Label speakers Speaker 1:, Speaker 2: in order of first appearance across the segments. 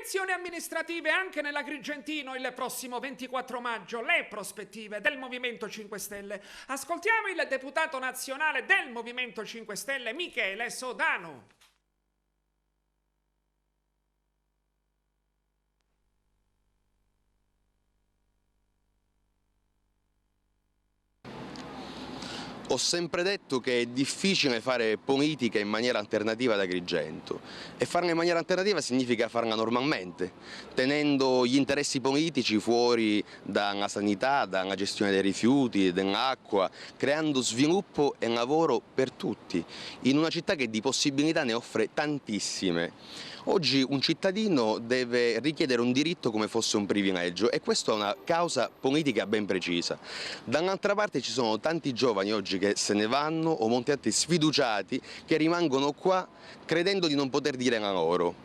Speaker 1: Elezioni amministrative anche nell'Agrigentino il prossimo 24 maggio. Le prospettive del Movimento 5 Stelle. Ascoltiamo il deputato nazionale del Movimento 5 Stelle, Michele Sodano.
Speaker 2: Ho sempre detto che è difficile fare politica in maniera alternativa ad Agrigento e farla in maniera alternativa significa farla normalmente, tenendo gli interessi politici fuori dalla sanità, dalla gestione dei rifiuti, dell'acqua, creando sviluppo e lavoro per tutti, in una città che di possibilità ne offre tantissime. Oggi un cittadino deve richiedere un diritto come fosse un privilegio e questa è una causa politica ben precisa. Dall'altra parte ci sono tanti giovani oggi che se ne vanno o molti altri sfiduciati che rimangono qua credendo di non poter dire la loro.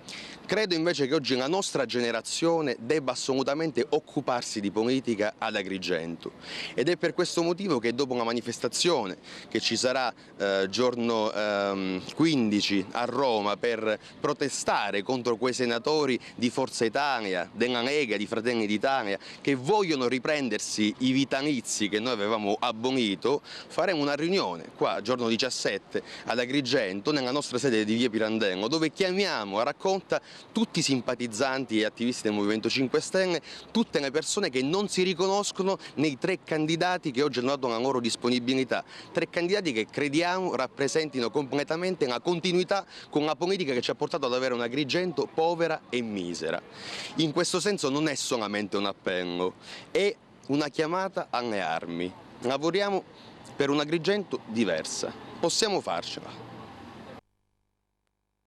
Speaker 2: Credo invece che oggi la nostra generazione debba assolutamente occuparsi di politica ad Agrigento ed è per questo motivo che dopo la manifestazione che ci sarà giorno 15 a Roma per protestare contro quei senatori di Forza Italia, della Lega, di Fratelli d'Italia che vogliono riprendersi i vitalizi che noi avevamo abolito, faremo una riunione qua giorno 17 ad Agrigento nella nostra sede di via Pirandello dove chiamiamo a raccolta tutti i simpatizzanti e attivisti del Movimento 5 Stelle, tutte le persone che non si riconoscono nei tre candidati che oggi hanno dato la loro disponibilità, tre candidati che crediamo rappresentino completamente la continuità con la politica che ci ha portato ad avere un Agrigento povera e misera. In questo senso non è solamente un appello, è una chiamata alle armi. Lavoriamo per un Agrigento diversa, possiamo farcela.